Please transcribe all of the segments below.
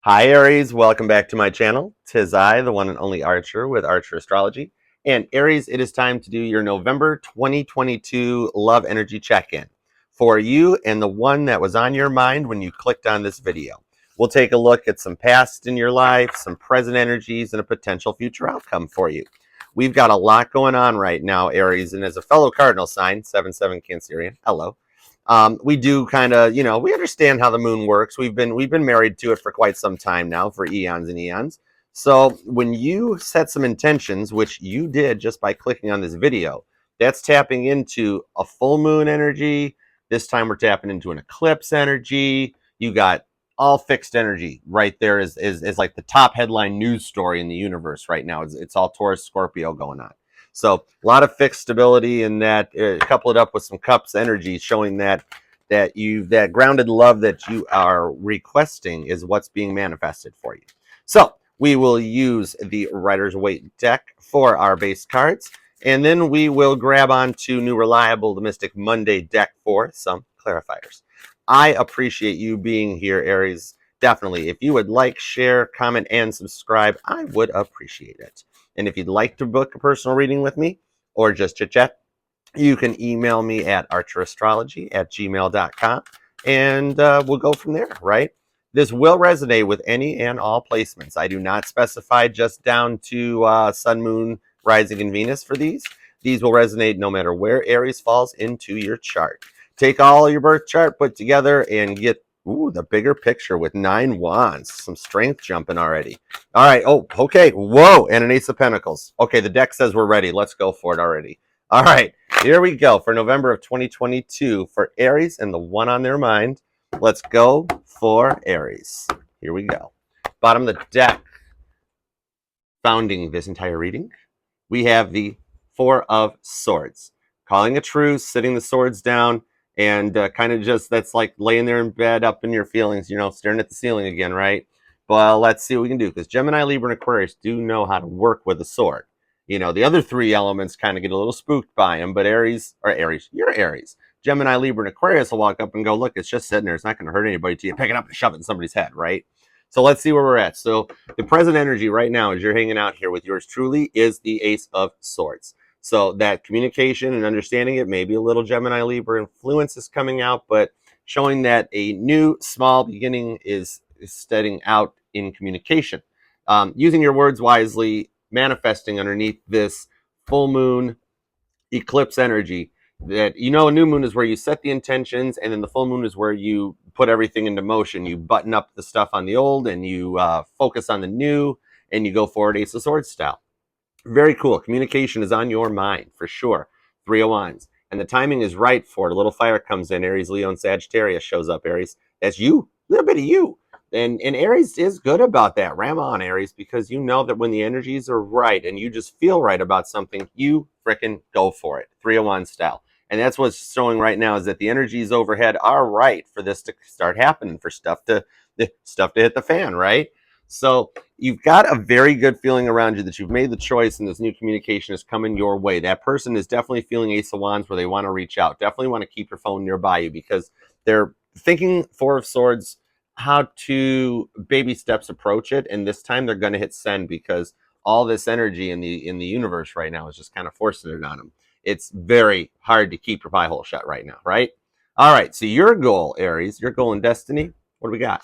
Hi Aries, welcome back to my channel. Tis I, the one and only Archer with Archer Astrology. And Aries, it is time to do your November 2022 love energy check-in for you and the one that was on your mind when you clicked on this video. We'll take a look at some past in your life, some present energies, and a potential future outcome for you. We've got a lot going on right now, Aries, and as a fellow cardinal sign, 7-7 Cancerian, hello. We do kind of, we understand how the moon works. We've been married to it for quite some time now, for eons and eons. So when you set some intentions, which you did just by clicking on this video, that's tapping into a full moon energy. This time we're tapping into an eclipse energy. You got all fixed energy right there is like the top headline news story in the universe right now. It's all Taurus Scorpio going on. So a lot of fixed stability in that, couple it up with some cups energy, showing that grounded love that you are requesting is what's being manifested for you. So we will use the Rider's Waite deck for our base cards, and then we will grab onto New Reliable, the Mystic Monday deck for some clarifiers. I appreciate you being here, Aries. Definitely. If you would like, share, comment, and subscribe, I would appreciate it. And if you'd like to book a personal reading with me or just chit chat, you can email me at archerastrology@gmail.com and we'll go from there, right? This will resonate with any and all placements. I do not specify just down to Sun, Moon, Rising, and Venus for these. These will resonate no matter where Aries falls into your chart. Take all your birth chart, put together, and get the bigger picture with 9 wands. Some strength jumping already. All right. Oh, okay. Whoa. And an Ace of Pentacles. Okay, the deck says we're ready. Let's go for it already. All right. Here we go for November of 2022 for Aries and the one on their mind. Let's go for Aries. Here we go. Bottom of the deck, founding this entire reading, we have the Four of Swords. Calling a truce, sitting the swords down, and kind of just, that's like laying there in bed up in your feelings, staring at the ceiling again, right? Well, let's see what we can do, because Gemini, Libra, and Aquarius do know how to work with a sword. The other three elements kind of get a little spooked by them, but Aries, you're Aries. Gemini, Libra, and Aquarius will walk up and go, look, it's just sitting there. It's not going to hurt anybody till you pick it up and shove it in somebody's head, right? So let's see where we're at. So the present energy right now, as you're hanging out here with yours truly, is the Ace of Swords. So that communication and understanding it, maybe a little Gemini, Libra influence is coming out, but showing that a new small beginning is setting out in communication. Using your words wisely, manifesting underneath this full moon eclipse energy, that a new moon is where you set the intentions, and then the full moon is where you put everything into motion. You button up the stuff on the old, and you focus on the new, and you go forward Ace of Swords style. Very cool. Communication is on your mind for sure. 3 of Wands. And the timing is right for it. A little fire comes in. Aries, Leo, and Sagittarius shows up, Aries. That's you. A little bit of you. And Aries is good about that. Ram on, Aries, because you know that when the energies are right and you just feel right about something, you frickin' go for it. 3 of Wands style. And that's what's showing right now, is that the energies overhead are right for this to start happening, for stuff to hit the fan, right? So you've got a very good feeling around you that you've made the choice, and this new communication is coming your way. That person is definitely feeling Ace of Wands, where they want to reach out. Definitely want to keep your phone nearby you, because they're thinking Four of Swords, how to baby steps approach it. And this time they're going to hit send, because all this energy in the universe right now is just kind of forcing it on them. It's very hard to keep your pie hole shut right now, right? All right. So your goal, Aries, your goal in destiny, what do we got?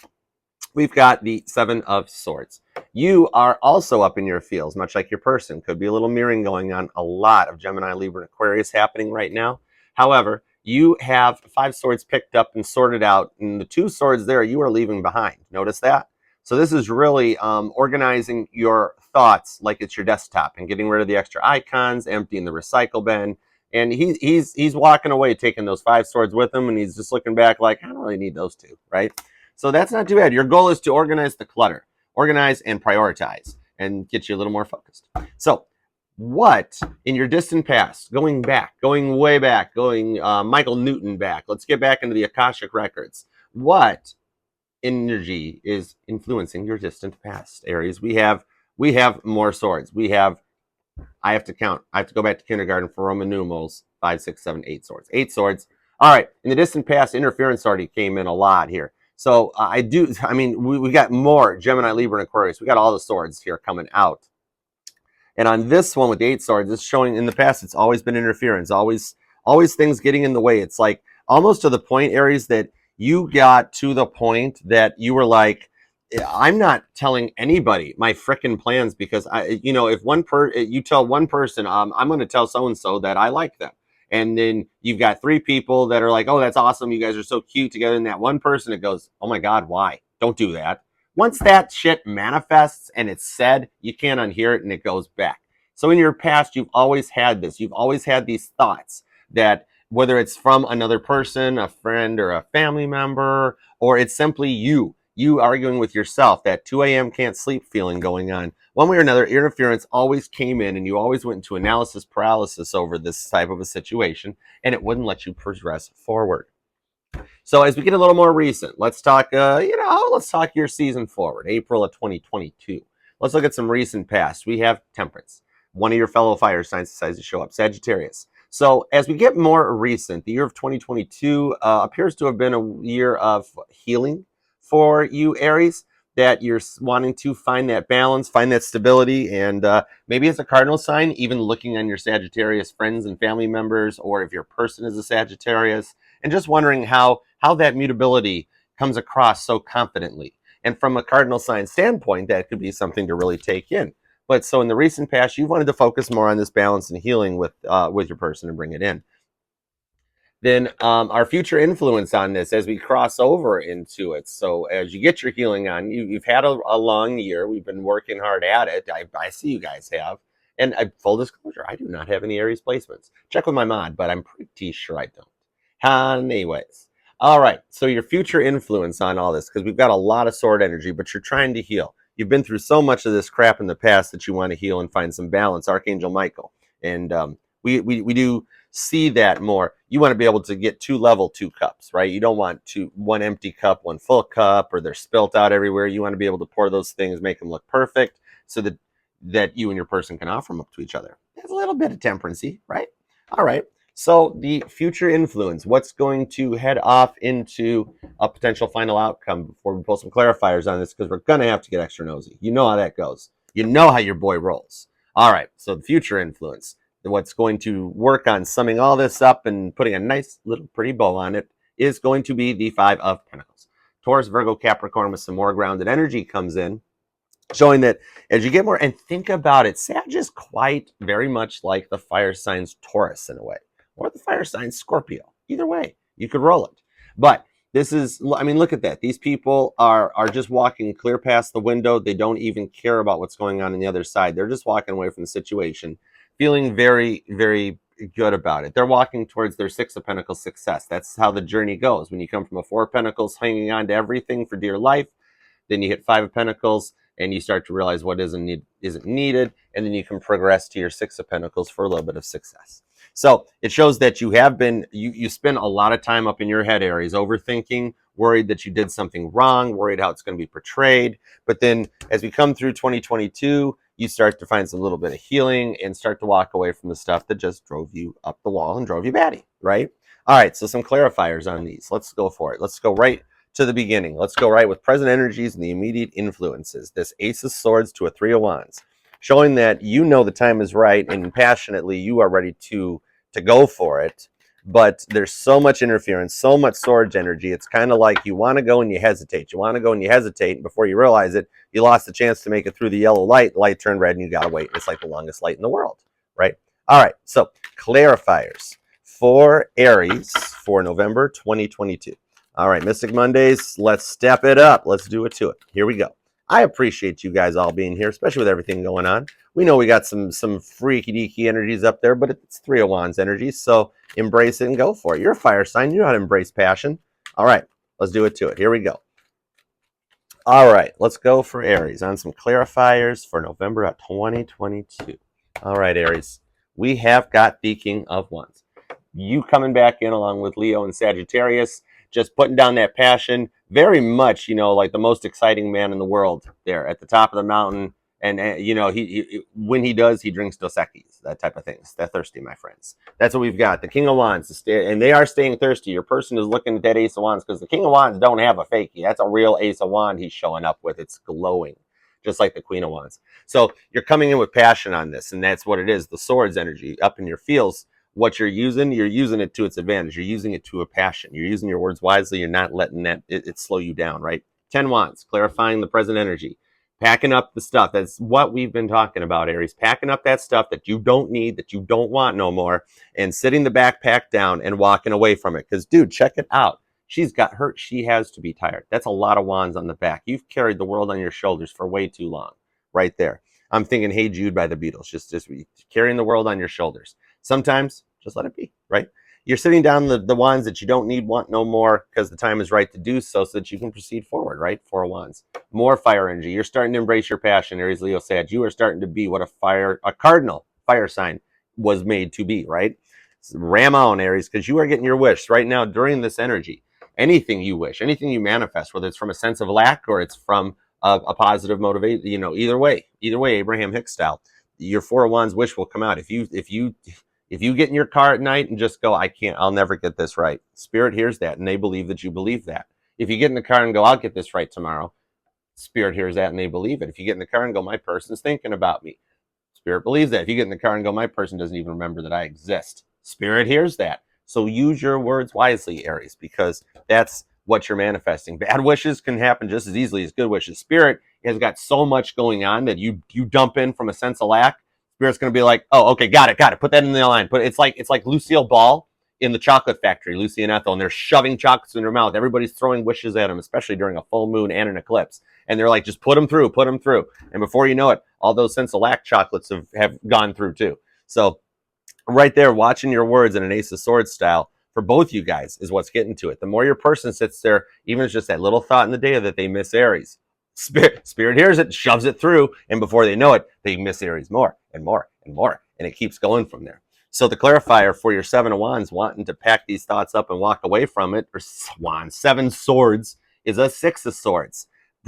We've got the Seven of Swords. You are also up in your feels, much like your person. Could be a little mirroring going on. A lot of Gemini, Libra, and Aquarius happening right now. However, you have 5 swords picked up and sorted out, and the 2 swords there you are leaving behind. Notice that? So this is really organizing your thoughts like it's your desktop, and getting rid of the extra icons, emptying the recycle bin. And he's walking away, taking those 5 swords with him, and he's just looking back like, I don't really need those 2, right? So that's not too bad. Your goal is to organize the clutter, organize and prioritize, and get you a little more focused. So what in your distant past, going way back, going Michael Newton back, let's get back into the Akashic records. What energy is influencing your distant past, Aries? We have more swords. I have to count. I have to go back to kindergarten for Roman numerals. 5, 6, 7, 8 swords. 8 swords. All right. In the distant past, interference already came in a lot here. So I do. I mean, we got more Gemini, Libra, and Aquarius. We got all the swords here coming out. And on this one with the 8 swords, it's showing in the past it's always been interference, always things getting in the way. It's like almost to the point, Aries, that you got to the point that you were like, I'm not telling anybody my frickin' plans because if you tell one person, I'm going to tell so and so that I like them, and then you've got 3 people that are like, oh, that's awesome, you guys are so cute together, and that one person that goes, oh my God, why? Don't do that. Once that shit manifests and it's said, you can't unhear it and it goes back. So in your past, you've always had this. You've always had these thoughts that whether it's from another person, a friend, or a family member, or it's simply you arguing with yourself, that 2 a.m. can't sleep feeling going on. One way or another, interference always came in and you always went into analysis paralysis over this type of a situation, and it wouldn't let you progress forward. So as we get a little more recent, let's talk, let's talk your season forward, April of 2022. Let's look at some recent past. We have Temperance. One of your fellow fire signs decides to show up, Sagittarius. So as we get more recent, the year of 2022 appears to have been a year of healing for you, Aries, that you're wanting to find that balance, find that stability, and maybe as a cardinal sign, even looking on your Sagittarius friends and family members, or if your person is a Sagittarius, and just wondering how that mutability comes across so confidently. And from a cardinal sign standpoint, that could be something to really take in. But so in the recent past, you wanted to focus more on this balance and healing with your person and bring it in. Then our future influence on this as we cross over into it. So as you get your healing on, you've had a long year. We've been working hard at it. I see you guys have. And full disclosure, I do not have any Aries placements. Check with my mod, but I'm pretty sure I don't. Anyways, all right. So your future influence on all this, because we've got a lot of sword energy, but you're trying to heal. You've been through so much of this crap in the past that you want to heal and find some balance. Archangel Michael, and we do see that more. You want to be able to get 2 cups, right? You don't want one empty cup, one full cup, or they're spilt out everywhere. You want to be able to pour those things, make them look perfect, so that you and your person can offer them up to each other. There's a little bit of temperancy, right? All right. So the future influence, what's going to head off into a potential final outcome before we pull some clarifiers on this, because we're going to have to get extra nosy. You know how that goes. You know how your boy rolls. All right. So the future influence, what's going to work on summing all this up and putting a nice little pretty bow on it, is going to be the 5 of Pentacles. Taurus, Virgo, Capricorn with some more grounded energy comes in, showing that as you get more, and think about it, Sag is quite very much like the fire signs Taurus in a way, or the fire sign Scorpio. Either way, you could roll it. But this is, I mean, look at that. These people are just walking clear past the window. They don't even care about what's going on the other side. They're just walking away from the situation, feeling very, very good about it. They're walking towards their 6 of Pentacles success. That's how the journey goes. When you come from a 4 of Pentacles, hanging on to everything for dear life, then you hit 5 of Pentacles, and you start to realize what isn't needed, and then you can progress to your 6 of Pentacles for a little bit of success. So it shows that you have been, you spend a lot of time up in your head, Aries, overthinking, worried that you did something wrong, worried how it's going to be portrayed. But then as we come through 2022, you start to find some little bit of healing and start to walk away from the stuff that just drove you up the wall and drove you batty, right? All right, so some clarifiers on these. Let's go for it. Let's go right to the beginning. Let's go right with present energies and the immediate influences. This Ace of Swords to a 3 of Wands, showing that you know the time is right and passionately you are ready to go for it. But there's so much interference, so much swords energy. It's kind of like you want to go and you hesitate. You want to go and you hesitate, and before you realize it, you lost the chance to make it through the yellow light. The light turned red, and you got to wait. It's like the longest light in the world, right? All right, so clarifiers for Aries for November 2022. All right, Mystic Mondays, let's step it up. Let's do it to it. Here we go. I appreciate you guys all being here, especially with everything going on. We know we got some freaky deaky energies up there, but it's 3 of Wands energy, so embrace it and go for it. You're a fire sign. You know how to embrace passion. All right, let's do it to it. Here we go. All right, let's go for Aries on some clarifiers for November of 2022. All right, Aries, we have got the King of Wands. You coming back in along with Leo and Sagittarius, just putting down that passion, very much, like the most exciting man in the world there at the top of the mountain, And you know, he when he does, he drinks Dos Equis, that type of things. They're thirsty, my friends. That's what we've got. The King of Wands, and they are staying thirsty. Your person is looking at that Ace of Wands because the King of Wands don't have a fakie. That's a real Ace of Wand he's showing up with. It's glowing, just like the Queen of Wands. So you're coming in with passion on this, and that's what it is. The Swords energy up in your feels. What you're using it to its advantage. You're using it to a passion. You're using your words wisely. You're not letting it slow you down, right? 10 Wands, clarifying the present energy. Packing up the stuff. That's what we've been talking about, Aries. Packing up that stuff that you don't need, that you don't want no more, and sitting the backpack down and walking away from it. Because, dude, check it out. She's got hurt. She has to be tired. That's a lot of wands on the back. You've carried the world on your shoulders for way too long, right there. I'm thinking Hey Jude by the Beatles. Just carrying the world on your shoulders. Sometimes, just let it be, right? You're sitting down the wands that you don't need, want no more, because the time is right to do so that you can proceed forward, right? 4 of Wands. More fire energy. You're starting to embrace your passion, Aries, Leo, Sag. You are starting to be what a cardinal fire sign was made to be, right? Ram on, Aries, because you are getting your wish right now during this energy. Anything you wish, anything you manifest, whether it's from a sense of lack or it's from a positive motivation, you know, either way, Abraham Hicks style, your 4 of Wands wish will come out. If you get in your car at night and just go, I'll never get this right. Spirit hears that and they believe that you believe that. If you get in the car and go, I'll get this right tomorrow, Spirit hears that and they believe it. If you get in the car and go, my person's thinking about me, Spirit believes that. If you get in the car and go, my person doesn't even remember that I exist, Spirit hears that. So use your words wisely, Aries, because that's what you're manifesting. Bad wishes can happen just as easily as good wishes. Spirit has got so much going on that you dump in from a sense of lack. Spirit's going to be like, oh, okay, got it. Put that in the line. But it's like Lucille Ball in the chocolate factory, Lucy and Ethel, and they're shoving chocolates in their mouth. Everybody's throwing wishes at them, especially during a full moon and an eclipse. And they're like, just put them through. And before you know it, all those sense of lack chocolates have gone through too. So right there, watching your words in an Ace of Swords style for both you guys is what's getting to it. The more your person sits there, even if it's just that little thought in the day that they miss Aries, Spirit hears it, shoves it through, and before they know it, they miss Aries more and more and more, and it keeps going from there. So the clarifier for your 7 of Wands wanting to pack these thoughts up and walk away from it, or Wands, 7 Swords is a 6 of Swords.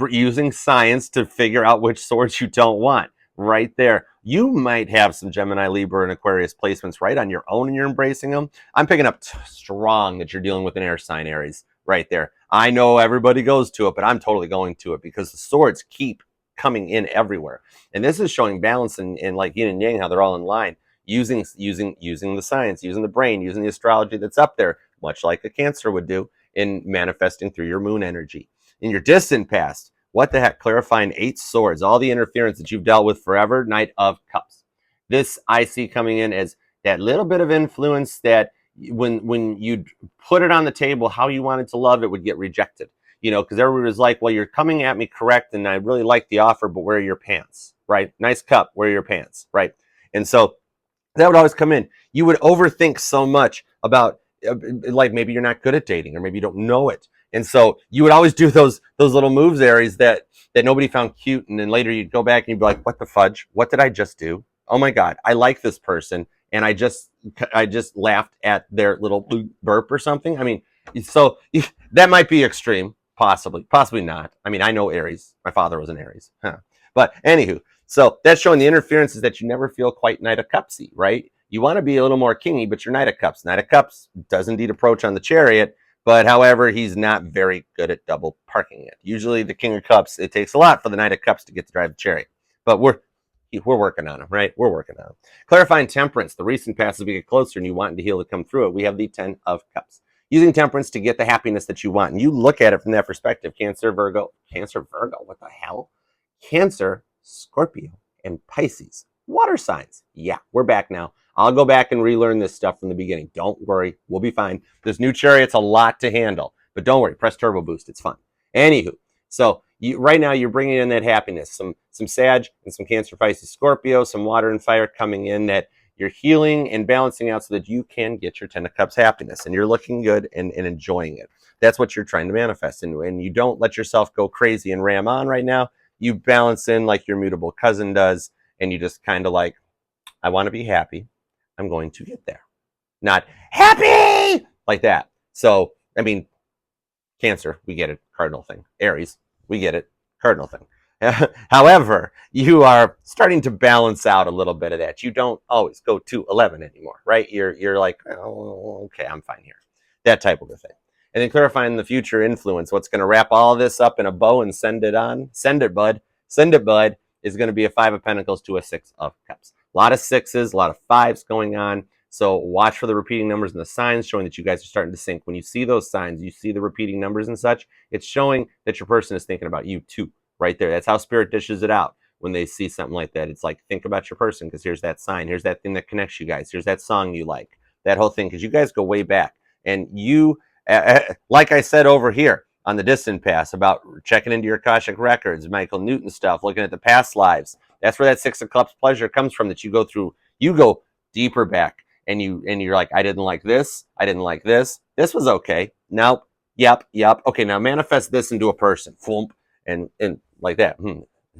Using science to figure out which swords you don't want. Right there. You might have some Gemini, Libra, and Aquarius placements right on your own and you're embracing them. I'm picking up strong that you're dealing with an air sign, Aries, right there. I know everybody goes to it, but I'm totally going to it because the swords keep coming in everywhere. And this is showing balance in like yin and yang, how they're all in line, using the science, using the brain, using the astrology that's up there, much like a Cancer would do in manifesting through your moon energy. In your distant past, what the heck? Clarifying 8 swords, all the interference that you've dealt with forever, Knight of Cups. This I see coming in as that little bit of influence that when you'd put it on the table, how you wanted to love it would get rejected. You know, because everybody was like, well, you're coming at me correct, and I really like the offer, but where are your pants, right? Nice cup, where are your pants, right? And so that would always come in. You would overthink so much about, like, maybe you're not good at dating, or maybe you don't know it. And so you would always do those little moves, Aries, that nobody found cute, and then later you'd go back and you'd be like, "What the fudge? What did I just do? Oh my God, I like this person, and I just laughed at their little burp or something." I mean, so that might be extreme, possibly not. I mean, I know Aries. My father was an Aries, huh? But anywho, so that's showing the interferences that you never feel quite Knight of Cupsy, right? You want to be a little more kingy, but you're Knight of Cups. Knight of Cups does indeed approach on the Chariot. But however, he's not very good at double parking it. Usually the King of Cups, it takes a lot for the Knight of Cups to get to drive the Chariot. But we're working on him, right? We're working on him. Clarifying temperance. The recent past, as we get closer and you want to heal to come through it, we have the 10 of Cups. Using temperance to get the happiness that you want. And you look at it from that perspective. Cancer, Virgo, what the hell? Cancer, Scorpio, and Pisces. Water signs. Yeah, we're back now. I'll go back and relearn this stuff from the beginning. Don't worry. We'll be fine. This new Chariot's a lot to handle. But don't worry. Press turbo boost. It's fun. Anywho, so right now you're bringing in that happiness. Some Sag and some Cancer, Pisces, Scorpio, some water and fire coming in that you're healing and balancing out so that you can get your 10 of Cups happiness. And you're looking good and enjoying it. That's what you're trying to manifest. And you don't let yourself go crazy and ram on right now. You balance in like your mutable cousin does. And you just kind of like, I want to be happy. I'm going to get there. Not happy like that. So, I mean, Cancer, we get it, cardinal thing. Aries, we get it, cardinal thing. However, you are starting to balance out a little bit of that. You don't always go to 11 anymore, right? You're like, oh, okay, I'm fine here. That type of a thing. And then clarifying the future influence, what's going to wrap all this up in a bow and send it on? Send it, bud. Send it, bud. Is going to be a 5 of Pentacles to a 6 of Cups. A lot of 6s, a lot of 5s going on. So watch for the repeating numbers and the signs showing that you guys are starting to sync. When you see those signs, you see the repeating numbers and such, it's showing that your person is thinking about you too, right there. That's how Spirit dishes it out when they see something like that. It's like, think about your person, because here's that sign. Here's that thing that connects you guys. Here's that song you like. That whole thing, because you guys go way back. And you, like I said over here on the distant past about checking into your Akashic records, Michael Newton stuff, looking at the past lives, that's where that 6 of Cups pleasure comes from, that you go through, you go deeper back. And you're like, I didn't like this. I didn't like this. This was okay. Nope. Yep. Okay, now manifest this into a person. Floomp. And like that.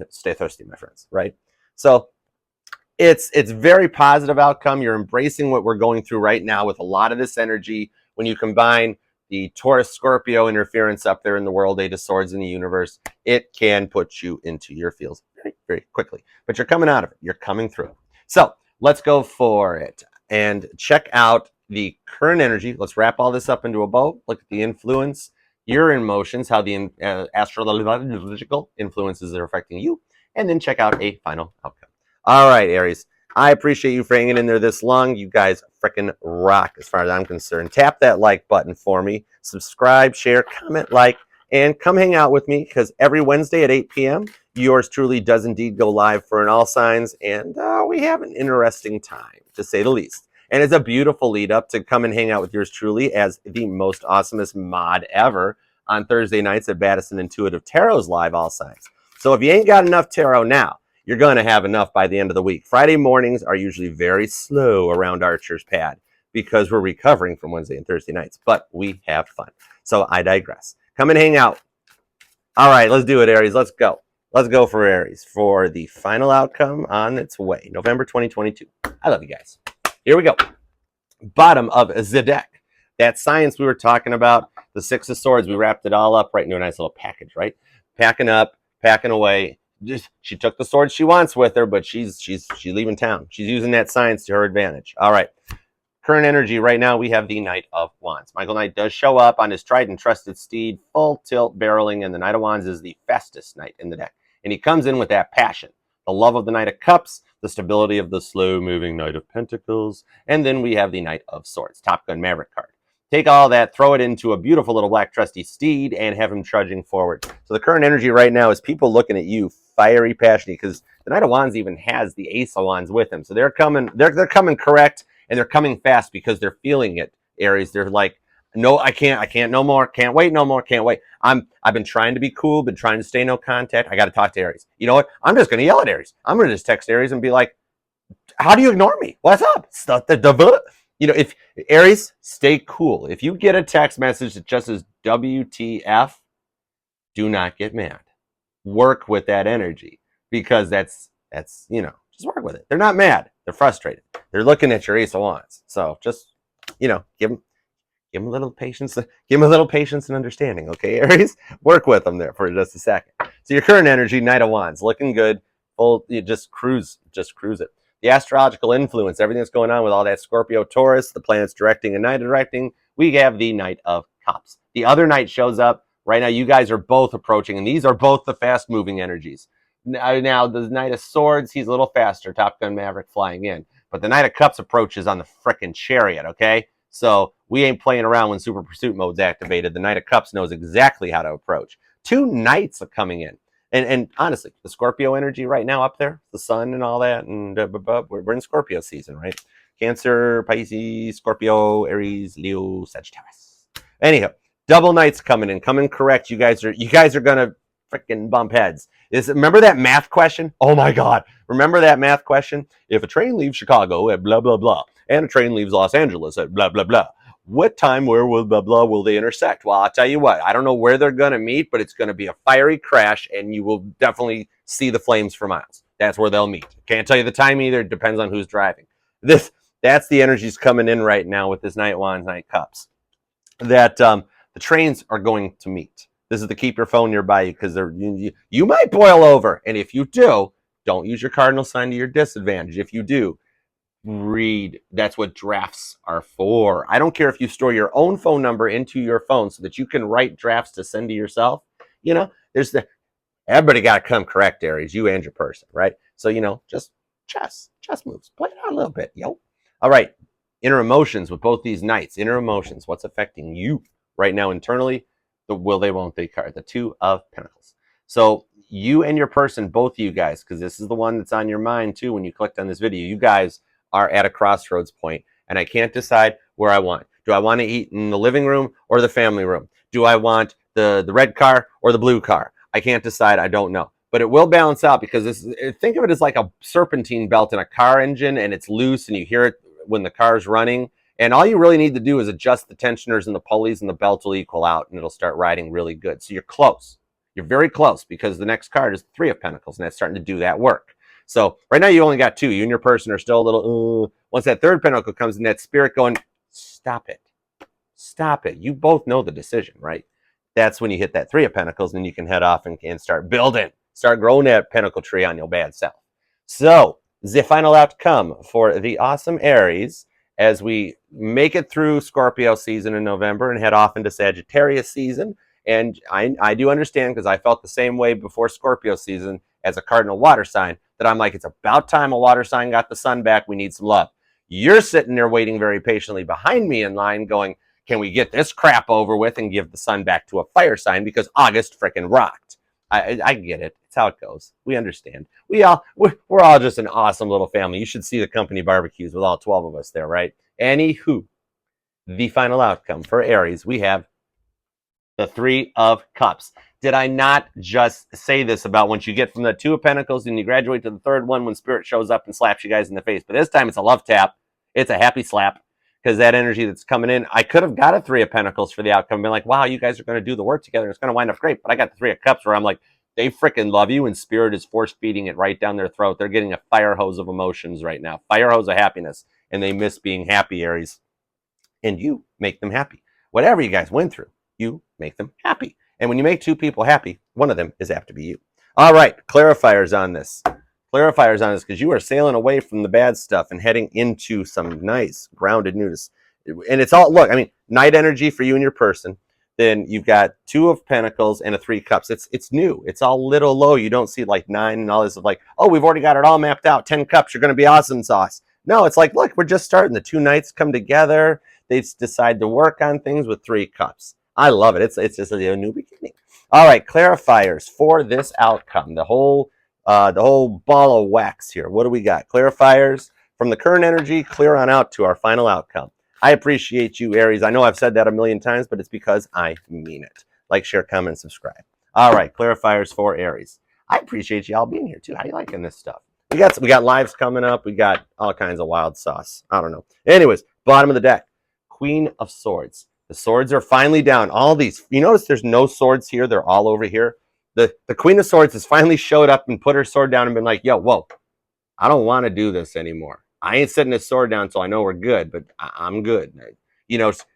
Stay thirsty, my friends. Right? So it's very positive outcome. You're embracing what we're going through right now with a lot of this energy. When you combine the Taurus Scorpio interference up there in the world, 8 of Swords in the universe, it can put you into your feels very, very quickly. But you're coming out of it. You're coming through. So let's go for it and check out the current energy. Let's wrap all this up into a bow. Look at the influence, your emotions, how the astrological influences are affecting you, and then check out a final outcome. All right, Aries. I appreciate you for hanging in there this long. You guys freaking rock as far as I'm concerned. Tap that like button for me. Subscribe, share, comment, like, and come hang out with me, because every Wednesday at 8 p.m., yours truly does indeed go live for an all signs, and we have an interesting time, to say the least. And it's a beautiful lead up to come and hang out with yours truly as the most awesomest mod ever on Thursday nights at Baddison Intuitive Tarot's live all signs. So if you ain't got enough tarot now, you're going to have enough by the end of the week. Friday mornings are usually very slow around Archer's Pad because we're recovering from Wednesday and Thursday nights, but we have fun. So I digress. Come and hang out. All right, let's do it, Aries. Let's go. Let's go for Aries for the final outcome on its way, November 2022. I love you guys. Here we go. Bottom of the deck. That science we were talking about, the 6 of Swords, we wrapped it all up right into a nice little package, right? Packing up, packing away. She took the sword she wants with her, but she's leaving town. She's using that science to her advantage. All right. Current energy right now, we have the Knight of Wands. Michael Knight does show up on his tried and trusted steed, full tilt barreling, and the Knight of Wands is the fastest knight in the deck. And he comes in with that passion, the love of the Knight of Cups, the stability of the slow-moving Knight of Pentacles, and then we have the Knight of Swords, Top Gun Maverick card. Take all that, throw it into a beautiful little black trusty steed, and have him trudging forward. So the current energy right now is people looking at you, fiery, passionate, because the Knight of Wands even has the Ace of Wands with him. So they're coming correct, and they're coming fast because they're feeling it, Aries. They're like, no, I can't no more, can't wait no more, can't wait. I've been trying to be cool, been trying to stay no contact. I got to talk to Aries. You know what? I'm just going to yell at Aries. I'm going to just text Aries and be like, how do you ignore me? What's up? You know, if Aries, stay cool. If you get a text message that just says WTF, do not get mad. Work with that energy, because that's you know, just work with it. They're not mad. They're frustrated. They're looking at your Ace of Wands. So just, you know, give them a little patience. Give them a little patience and understanding, okay, Aries? Work with them there for just a second. So your current energy, Knight of Wands, looking good. Full, you just cruise it. The astrological influence, everything that's going on with all that Scorpio, Taurus, the planets directing and Knight directing, we have the Knight of Cups. The other Knight shows up. Right now, you guys are both approaching, and these are both the fast-moving energies. Now, the Knight of Swords, he's a little faster, Top Gun Maverick flying in. But the Knight of Cups approaches on the frickin' Chariot, okay? So we ain't playing around when Super Pursuit mode's activated. The Knight of Cups knows exactly how to approach. 2 Knights are coming in. And honestly, the Scorpio energy right now up there, the sun and all that, and we're in Scorpio season, right? Cancer, Pisces, Scorpio, Aries, Leo, Sagittarius. Anyhow, double Knights coming in, coming correct. You guys are gonna freaking bump heads. Remember that math question? Oh my God! Remember that math question? If a train leaves Chicago at blah blah blah, and a train leaves Los Angeles at blah blah blah, what time, where will blah blah will they intersect? Well, I'll tell you what, I don't know where they're going to meet, but it's going to be a fiery crash, and you will definitely see the flames for miles. That's where they'll meet. Can't tell you the time either. It depends on who's driving. That's the energies coming in right now with this Knight Wands, Knight Cups. That the trains are going to meet. This is to keep your phone nearby you because you might boil over. And if you do, don't use your cardinal sign to your disadvantage. If you do, read. That's what drafts are for. I don't care if you store your own phone number into your phone so that you can write drafts to send to yourself. There's the everybody got to come correct, Aries, you and your person, right? So, just chess moves. Play it out a little bit, yo. All right. Inner emotions with both these knights. Inner emotions. What's affecting you right now internally? The will they, won't they card. The Two of Pentacles. So, you and your person, both of you guys, because this is the one that's on your mind too when you clicked on this video, you guys are at a crossroads point, and I can't decide where I want. Do I want to eat in the living room or the family room? Do I want the red car or the blue car? I can't decide. I don't know. But it will balance out because think of it as like a serpentine belt in a car engine, and it's loose and you hear it when the car's running. And all you really need to do is adjust the tensioners and the pulleys, and the belt will equal out and it'll start riding really good. So you're close. You're very close because the next card is the Three of Pentacles, and that's starting to do that work. So right now you only got two. You and your person are still a little, once that third pentacle comes in, that spirit going, stop it. Stop it. You both know the decision, right? That's when you hit that Three of Pentacles, and you can head off and start building. Start growing that pentacle tree on your bad self. So the final outcome for the awesome Aries as we make it through Scorpio season in November and head off into Sagittarius season. And I do understand, because I felt the same way before Scorpio season as a cardinal water sign, that I'm like, it's about time a water sign got the sun back. We need some love. You're sitting there waiting very patiently behind me in line going, can we get this crap over with and give the sun back to a fire sign, because August frickin' rocked. I get it. It's how it goes. We understand. We're all just an awesome little family. You should see the company barbecues with all 12 of us there, right? Anywho, the final outcome for Aries, we have the Three of Cups. Did I not just say this about once you get from the Two of Pentacles and you graduate to the third one when Spirit shows up and slaps you guys in the face? But this time it's a love tap. It's a happy slap, because that energy that's coming in, I could have got a Three of Pentacles for the outcome and been like, wow, you guys are going to do the work together. It's going to wind up great. But I got the Three of Cups where I'm like, they freaking love you, and Spirit is force feeding it right down their throat. They're getting a fire hose of emotions right now, fire hose of happiness, and they miss being happy, Aries. And you make them happy. Whatever you guys went through, you make them happy. And when you make two people happy, one of them is apt to be you. All right, clarifiers on this. Clarifiers on this, because you are sailing away from the bad stuff and heading into some nice grounded newness. And it's all, look, I mean, night energy for you and your person. Then you've got Two of Pentacles and a Three of Cups. It's new. It's all little low. You don't see like 9 and all this of like, oh, we've already got it all mapped out. 10 cups, you're going to be awesome sauce. No, it's like, look, we're just starting. The two nights come together. They decide to work on things with 3 cups. I love it. It's just a new beginning. All right, clarifiers for this outcome. The whole ball of wax here. What do we got? Clarifiers from the current energy, clear on out to our final outcome. I appreciate you, Aries. I know I've said that a million times, but it's because I mean it. Like, share, comment, subscribe. All right, clarifiers for Aries. I appreciate you all being here too. How you liking this stuff? We got lives coming up. We got all kinds of wild sauce. I don't know. Anyways, bottom of the deck. Queen of Swords. The swords are finally down. All these, you notice there's no swords here. They're all over here. The Queen of Swords has finally showed up and put her sword down and been like, yo, whoa, I don't want to do this anymore. I ain't setting this sword down until I know we're good, but I'm good.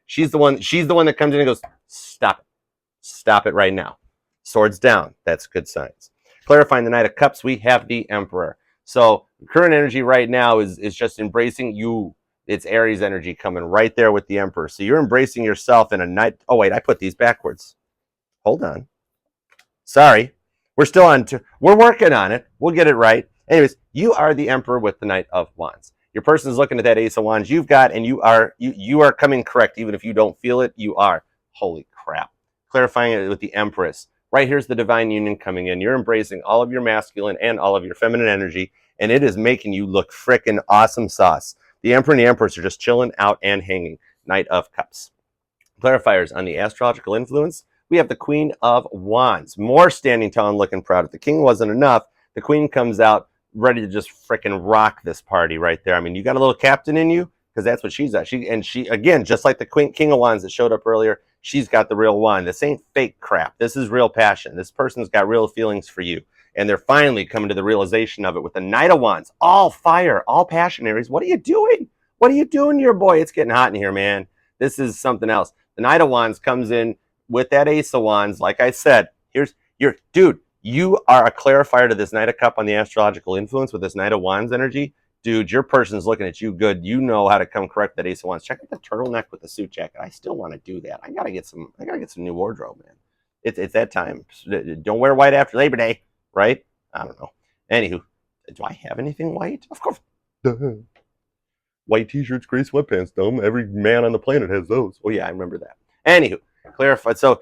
She's the one that comes in and goes, stop it right now. Swords down. That's good signs. Clarifying the Knight of Cups, we have the Emperor. So current energy right now is just embracing you. It's Aries energy coming right there with the Emperor. So you're embracing yourself in a night. Oh, wait, I put these backwards. Hold on. Sorry. We're still on. We're working on it. We'll get it right. Anyways, you are the Emperor with the Knight of Wands. Your person is looking at that Ace of Wands you've got, and you are coming correct. Even if you don't feel it, you are. Holy crap. Clarifying it with the Empress. Right here's the divine union coming in. You're embracing all of your masculine and all of your feminine energy, and it is making you look frickin' awesome sauce. The Emperor and the Empress are just chilling out and hanging. Knight of Cups. Clarifiers on the astrological influence. We have the Queen of Wands. More standing tall and looking proud. If the king wasn't enough, the queen comes out ready to just frickin' rock this party right there. I mean, you got a little captain in you, because that's what she's at. She again, just like the King of Wands that showed up earlier, she's got the real wand. This ain't fake crap. This is real passion. This person's got real feelings for you. And they're finally coming to the realization of it with the Knight of Wands. All fire, all passion, Aries. What are you doing? What are you doing, your boy? It's getting hot in here, man. This is something else. The Knight of Wands comes in with that Ace of Wands, like I said, here's your dude. You are a clarifier to this Knight of Cup on the astrological influence with this Knight of Wands energy. Dude, your person's looking at you good. You know how to come correct that Ace of Wands. Check out the turtleneck with the suit jacket. I still want to do that. I gotta get some new wardrobe, man. It's that time. Don't wear white after Labor Day, right? I don't know. Anywho, do I have anything white? Of course. White t-shirts, gray sweatpants, dumb. Every man on the planet has those. Oh yeah, I remember that. Anywho, clarified. So,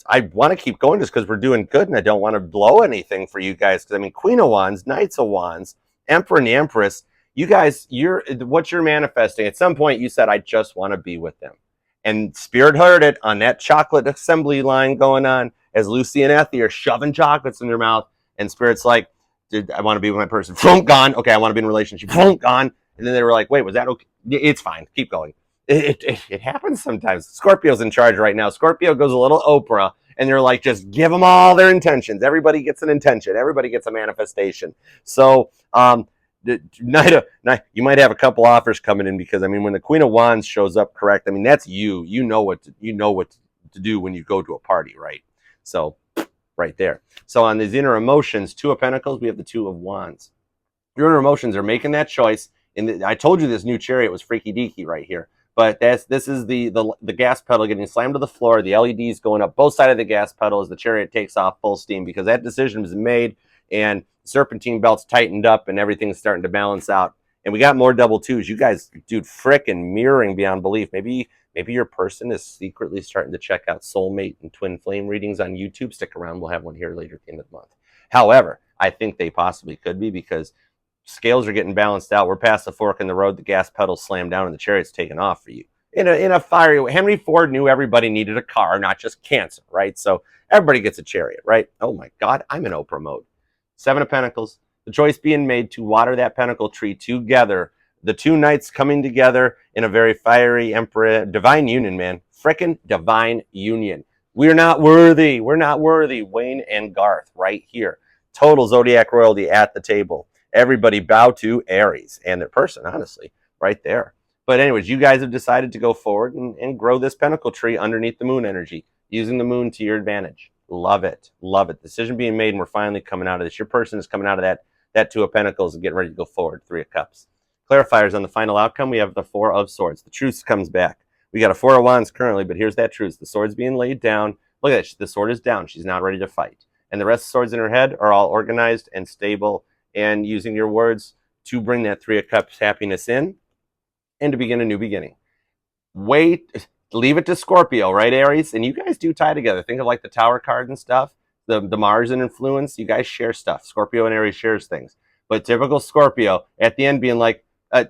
I want to keep going just because we're doing good, and I don't want to blow anything for you guys. Because I mean, Queen of Wands, Knights of Wands, Emperor and the Empress. You guys, what you're manifesting. At some point, you said, "I just want to be with them," and Spirit heard it on that chocolate assembly line going on as Lucy and Effie are shoving chocolates in their mouth, and Spirit's like, "Dude, I want to be with my person." Boom, gone. Okay, I want to be in a relationship. Boom, gone. And then they were like, wait, was that okay? It's fine. Keep going. It happens sometimes. Scorpio's in charge right now. Scorpio goes a little Oprah, and they're like, just give them all their intentions. Everybody gets an intention. Everybody gets a manifestation. So, you might have a couple offers coming in because, I mean, when the Queen of Wands shows up correct, I mean, that's you. You know what to do when you go to a party, right? So, right there. So on these inner emotions, Two of Pentacles, we have the Two of Wands. Your inner emotions are making that choice. And I told you this new Chariot was freaky deaky right here, but this is the gas pedal getting slammed to the floor. The LEDs going up both sides of the gas pedal as the Chariot takes off full steam because that decision was made and serpentine belts tightened up and everything's starting to balance out. And we got more double twos. You guys, dude, frickin' mirroring beyond belief. Maybe your person is secretly starting to check out soulmate and twin flame readings on YouTube. Stick around. We'll have one here later at the end of the month. However, I think they possibly could be because scales are getting balanced out. We're past the fork in the road. The gas pedals slammed down and the Chariot's taken off for you. In a fiery way. Henry Ford knew everybody needed a car, not just cancer, right? So everybody gets a Chariot, right? Oh my God, I'm in Oprah mode. Seven of Pentacles. The choice being made to water that pentacle tree together. The two knights coming together in a very fiery emperor, divine union, man. Frickin' divine union. We're not worthy. We're not worthy. Wayne and Garth right here. Total zodiac royalty at the table. Everybody bow to Aries and their person, honestly, right there. But anyways, you guys have decided to go forward and grow this pentacle tree underneath the moon energy, using the moon to your advantage. Love it. Love it. Decision being made, and we're finally coming out of this. Your person is coming out of that Two of Pentacles and getting ready to go forward. Three of Cups. Clarifiers on the final outcome, we have the Four of Swords. The truce comes back. We got a Four of Wands currently, but here's that truce. The sword's being laid down. Look at that. The sword is down. She's not ready to fight. And the rest of the swords in her head are all organized and stable and using your words to bring that Three of Cups happiness in and to begin a new beginning. Wait, leave it to Scorpio, right, Aries? And you guys do tie together. Think of like the Tower card and stuff, the Mars and influence. You guys share stuff. Scorpio and Aries shares things. But typical Scorpio at the end being like,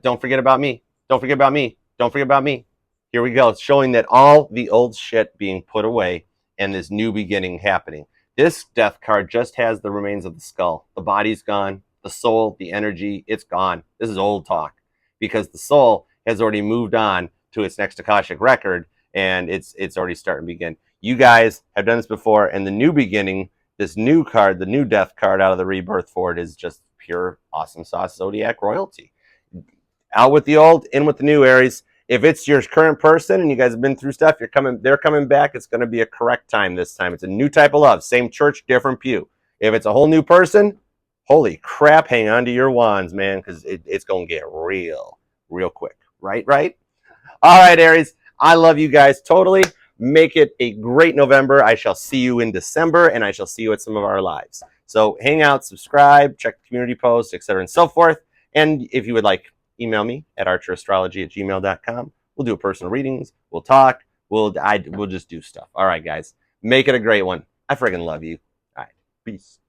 don't forget about me. Don't forget about me. Don't forget about me. Here we go. It's showing that all the old shit being put away and this new beginning happening. This death card just has the remains of the skull. The body's gone. The soul, the energy, it's gone. This is old talk because the soul has already moved on to its next Akashic record and it's already starting to begin. You guys have done this before, and the new beginning, this new card, the new death card out of the rebirth for it is just pure awesome sauce zodiac royalty. Out with the old, in with the new, Aries. If it's your current person and you guys have been through stuff, they're coming back. It's going to be a correct time this time. It's a new type of love. Same church, different pew. If it's a whole new person, holy crap, hang on to your wands, man, because it's going to get real quick. Right? All right, Aries. I love you guys totally. Make it a great November. I shall see you in December, and I shall see you at some of our lives. So hang out, subscribe, check the community posts, etc. and so forth. And if you would like, email me at archerastrology@gmail.com. We'll do personal readings. We'll talk. We'll just do stuff. All right, guys. Make it a great one. I freaking love you. All right. Peace.